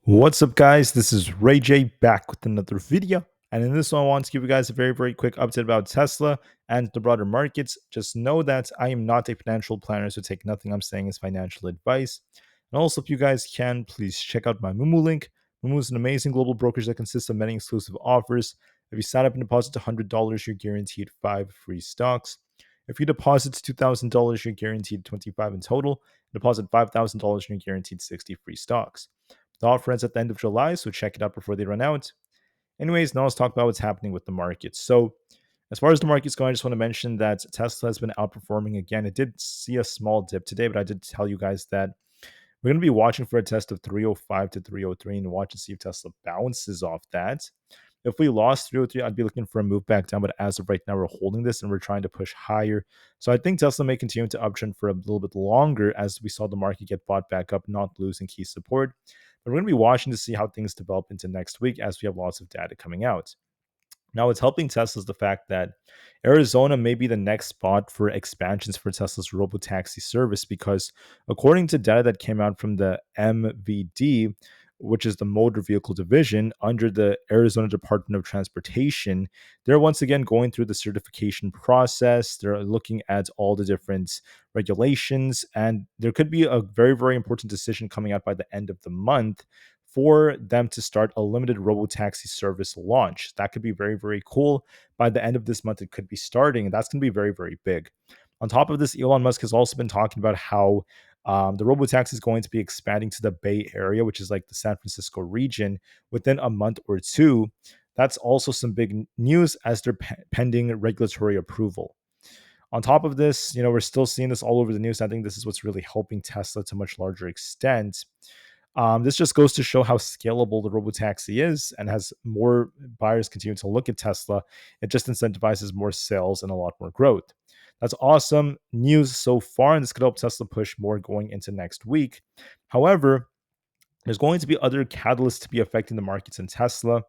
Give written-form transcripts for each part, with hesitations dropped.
What's up, guys? This is Ray J back with another video. And in this one, I want to give you guys a very quick update about Tesla and the broader markets. Just know that I am not a financial planner, so take nothing I'm saying as financial advice. And also, if you guys can, please check out my Mumu link. Mumu is an amazing global brokerage that consists of many exclusive offers. If you sign up and deposit $100, you're guaranteed 5 free stocks. If you deposit $2,000, you're guaranteed 25 in total. Deposit $5,000, you're guaranteed 60 free stocks. The offer ends at the end of July, so check it out before they run out. Anyways, now let's talk about what's happening with the market. So, as far as the market's going, I just want to mention that Tesla has been outperforming again. It did see a small dip today, but I did tell you guys that we're going to be watching for a test of 305 to 303 and watch to see if Tesla bounces off that. If we lost 303, I'd be looking for a move back down, but as of right now, we're holding this and we're trying to push higher. So I think Tesla may continue to uptrend for a little bit longer as we saw the market get bought back up, not losing key support. But we're going to be watching to see how things develop into next week as we have lots of data coming out. Now, what's helping Tesla is the fact that Arizona may be the next spot for expansions for Tesla's Robo taxi service because, according to data that came out from the Nvda, which is the motor vehicle division under the Arizona Department of Transportation, they're once again going through the certification process. They're looking at all the different regulations, and there could be a very important decision coming out by the end of the month for them to start a limited robotaxi service launch. That could be very cool. By the end of this month, it could be starting, and that's going to be very big. On top of this, Elon Musk has also been talking about how the robotaxi is going to be expanding to the Bay Area, which is like the San Francisco region, within a month or two. That's also some big news as they're pending regulatory approval. On top of this, we're still seeing this all over the news. I think this is what's really helping Tesla to a much larger extent. This just goes to show how scalable the robotaxi is, and as more buyers continue to look at Tesla, it just incentivizes more sales and a lot more growth. That's awesome news so far, and this could help Tesla push more going into next week. However, there's going to be other catalysts to be affecting the markets in Tesla.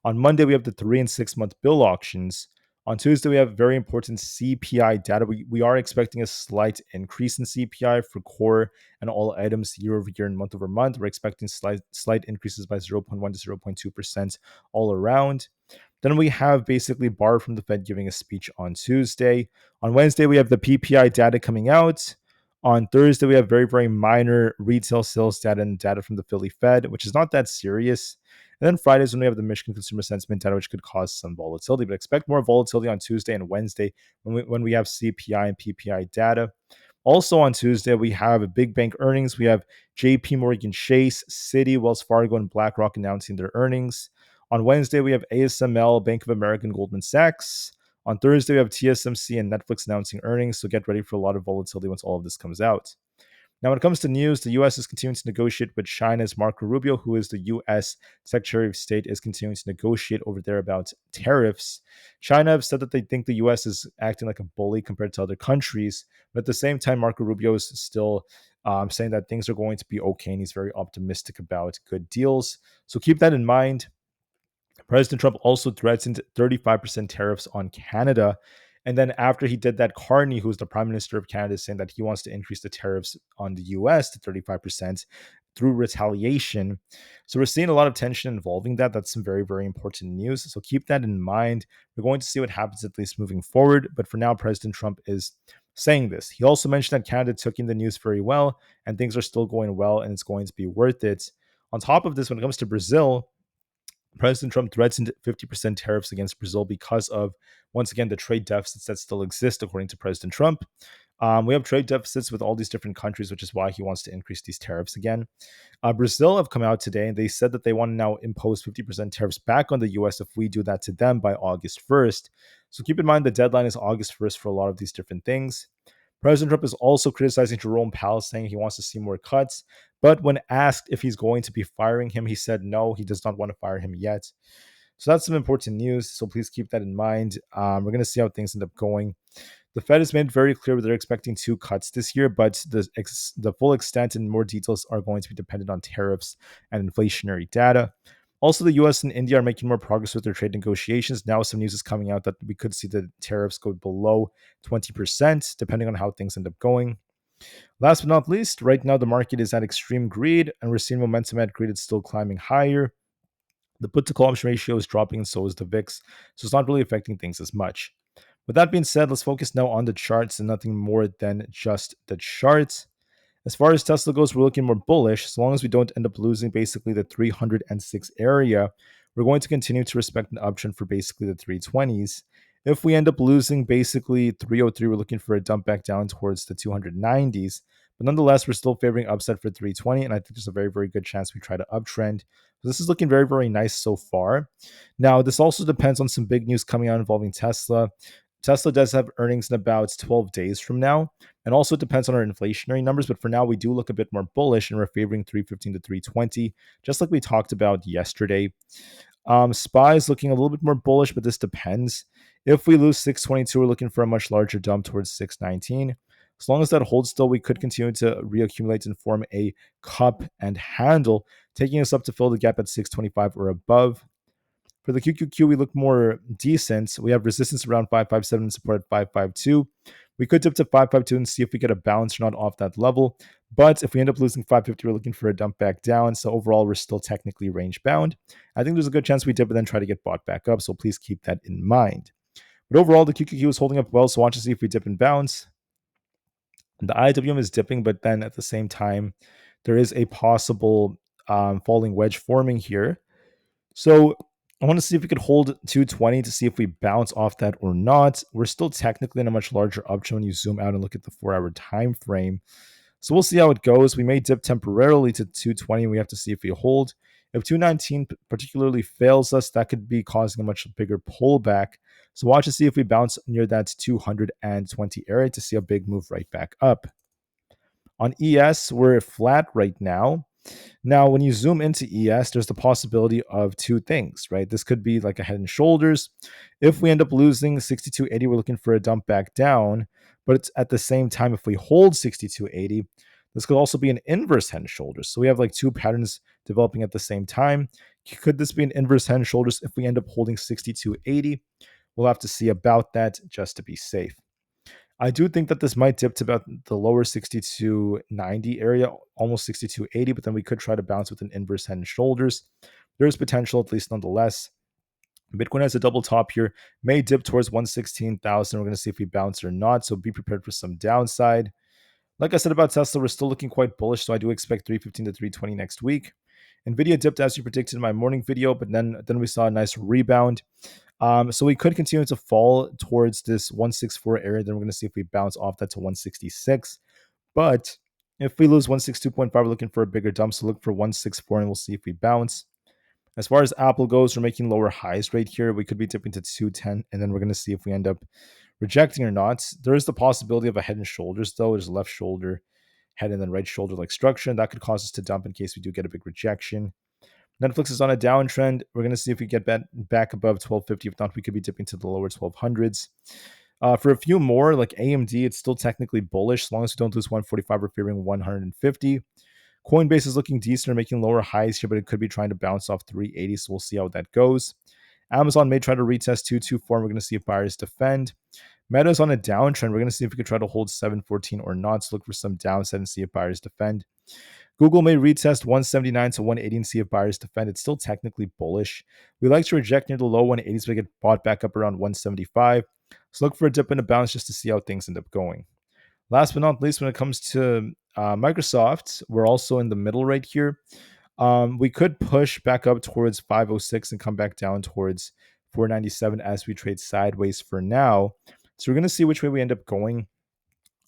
On Monday, we have the 3 and 6 month bill auctions. On Tuesday, we have very important CPI data. We are expecting a slight increase in CPI for core and all items year over year and month over month. We're expecting slight increases by 0.1 to 0.2% all around. Then we have basically Barr from the Fed giving a speech on Tuesday. On Wednesday, we have the PPI data coming out. On Thursday, we have very minor retail sales data and data from the Philly Fed, which is not that serious. And then Friday is when we have the Michigan consumer sentiment data, which could cause some volatility. But expect more volatility on Tuesday and Wednesday when we have CPI and PPI data. Also on Tuesday, we have big bank earnings. We have JP Morgan Chase, Citi, Wells Fargo, and BlackRock announcing their earnings. On Wednesday, we have ASML, Bank of America, and Goldman Sachs. On Thursday, we have TSMC and Netflix announcing earnings, so get ready for a lot of volatility once all of this comes out. Now, when it comes to news, the U.S. is continuing to negotiate with China's Marco Rubio, who is the U.S. Secretary of State, is continuing to negotiate over there about tariffs. China have said that they think the U.S. is acting like a bully compared to other countries, but at the same time, Marco Rubio is still saying that things are going to be okay, and he's very optimistic about good deals. So keep that in mind. President Trump also threatened 35% tariffs on Canada. And then after he did that, Carney, who's the prime minister of Canada, is saying that he wants to increase the tariffs on the US to 35% through retaliation. So we're seeing a lot of tension involving that. That's some very important news. So keep that in mind. We're going to see what happens at least moving forward. But for now, President Trump is saying this. He also mentioned that Canada took in the news very well and things are still going well and it's going to be worth it. On top of this, when it comes to Brazil, President Trump threatened 50% tariffs against Brazil because of, once again, the trade deficits that still exist, according to President Trump. We have trade deficits with all these different countries, which is why he wants to increase these tariffs again. Brazil have come out today and they said that they want to now impose 50% tariffs back on the US if we do that to them by August 1st. So keep in mind the deadline is August 1st for a lot of these different things. President Trump is also criticizing Jerome Powell, saying he wants to see more cuts. But when asked if he's going to be firing him, he said no, he does not want to fire him yet. So that's some important news. So please keep that in mind. We're going to see how things end up going. The Fed has made very clear that they're expecting 2 cuts this year, but the full extent and more details are going to be dependent on tariffs and inflationary data. Also, the US and India are making more progress with their trade negotiations. Now, some news is coming out that we could see the tariffs go below 20%, depending on how things end up going. Last but not least, right now the market is at extreme greed, and we're seeing momentum at greed. It's still climbing higher. The put to call option ratio is dropping, and so is the VIX. So it's not really affecting things as much. With that being said, let's focus now on the charts and nothing more than just the charts. As far as Tesla goes, we're looking more bullish. As long as we don't end up losing basically the 306 area, we're going to continue to respect an uptrend for basically the 320s. If we end up losing basically 303, we're looking for a dump back down towards the 290s. But nonetheless, we're still favoring upside for 320, and I think there's a very, very good chance we try to uptrend. So this is looking very, very nice so far. Now, this also depends on some big news coming out involving Tesla. Tesla does have earnings in about 12 days from now, and also it depends on our inflationary numbers. But for now, we do look a bit more bullish, and we're favoring 315 to 320, just like we talked about yesterday. SPY is looking a little bit more bullish, but this depends. If we lose 622, we're looking for a much larger dump towards 619. As long as that holds still, we could continue to reaccumulate and form a cup and handle, taking us up to fill the gap at 625 or above. For the QQQ, we look more decent. We have resistance around 557 and support at 552. We could dip to 552 and see if we get a bounce or not off that level. But if we end up losing 550, we're looking for a dump back down. So overall, we're still technically range bound. I think there's a good chance we dip and then try to get bought back up. So please keep that in mind. But overall, the QQQ is holding up well. So watch to see if we dip and bounce. The IWM is dipping, but then at the same time, there is a possible falling wedge forming here. So I want to see if we could hold 220 to see if we bounce off that or not. We're still technically in a much larger uptrend when you zoom out and look at the 4-hour time frame. So we'll see how it goes. We may dip temporarily to 220. We have to see if we hold. If 219 particularly fails us, that could be causing a much bigger pullback. So watch to see if we bounce near that 220 area to see a big move right back up. On ES, we're flat right now. Now, when you zoom into ES, there's the possibility of two things, right? This could be like a head and shoulders. If we end up losing 6280, we're looking for a dump back down. But it's at the same time, if we hold 6280, this could also be an inverse head and shoulders. So we have like two patterns developing at the same time. Could this be an inverse head and shoulders if we end up holding 6280? We'll have to see about that just to be safe. I do think that this might dip to about the lower 6290 area, almost 6280, but then we could try to bounce with an inverse head and shoulders. There's potential, at least nonetheless. Bitcoin has a double top here, may dip towards 116,000. We're going to see if we bounce or not, so be prepared for some downside. Like I said about Tesla, we're still looking quite bullish, so I do expect 315 to 320 next week. Nvidia dipped as you predicted in my morning video, but then we saw a nice rebound. So we could continue to fall towards this 164 area. Then we're going to see if we bounce off that to 166. But if we lose 162.5, we're looking for a bigger dump. So look for 164 and we'll see if we bounce. As far as Aapl goes, we're making lower highs right here. We could be dipping to 210, and then we're going to see if we end up rejecting or not. There is the possibility of a head and shoulders, though. There's a left shoulder, head, and then right shoulder like structure, and that could cause us to dump in case we do get a big rejection. Netflix is on a downtrend. We're going to see if we get back above 1250. If not, we could be dipping to the lower 1200s. For a few more, like AMD, it's still technically bullish. As long as we don't lose 145, we're favoring 150. Coinbase is looking decent, making lower highs here, but it could be trying to bounce off 380, so we'll see how that goes. Amazon may try to retest 224, and we're going to see if buyers defend. Meta is on a downtrend. We're going to see if we could try to hold 714 or not, so look for some downside and see if buyers defend. Google may retest 179 to 180 and see if buyers defend. It's still technically bullish. We like to reject near the low 180s, but get bought back up around 175. So look for a dip and a bounce just to see how things end up going. Last but not least, when it comes to Microsoft, we're also in the middle right here. We could push back up towards 506 and come back down towards 497 as we trade sideways for now. So we're going to see which way we end up going.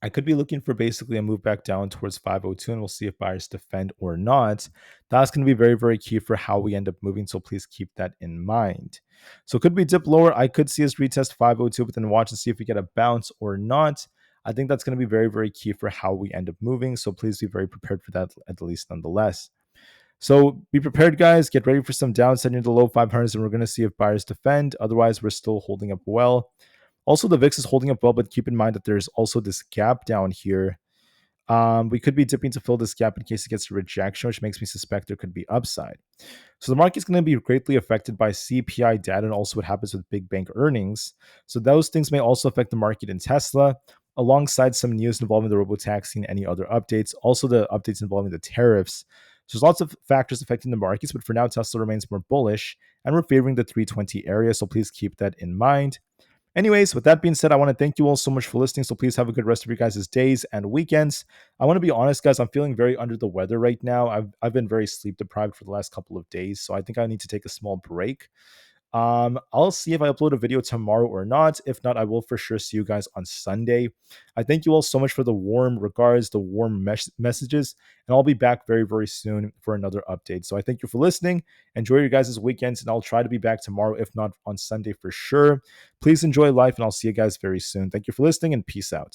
I could be looking for basically a move back down towards 502, and we'll see if buyers defend or not. That's going to be very, very key for how we end up moving, so please keep that in mind. So could we dip lower? I could see us retest 502, but then watch and see if we get a bounce or not. I think that's going to be very, very key for how we end up moving, so please be very prepared for that, at least nonetheless. So be prepared, guys. Get ready for some downside near the low 500s, and we're going to see if buyers defend. Otherwise, we're still holding up well. Also, the VIX is holding up well, but keep in mind that there's also this gap down here. We could be dipping to fill this gap in case it gets a rejection, which makes me suspect there could be upside. So the market's going to be greatly affected by CPI data and also what happens with big bank earnings. So those things may also affect the market in Tesla. alongside some news involving the robo taxi and any other updates. Also, the updates involving the tariffs. So there's lots of factors affecting the markets, but for now, Tesla remains more bullish and we're favoring the 320 area. So please keep that in mind. Anyways, with that being said, I want to thank you all so much for listening. So please have a good rest of your guys' days and weekends. I want to be honest, guys, I'm feeling very under the weather right now. I've been very sleep deprived for the last couple of days. So I think I need to take a small break. I'll see if I upload a video tomorrow or not. If not, I will for sure see you guys on Sunday. I thank you all so much for the warm regards, the warm messages, and I'll be back very, very soon for another update. So I thank you for listening. Enjoy your guys' weekends, and I'll try to be back tomorrow, if not on Sunday for sure. Please enjoy life, and I'll see you guys very soon. Thank you for listening, and peace out.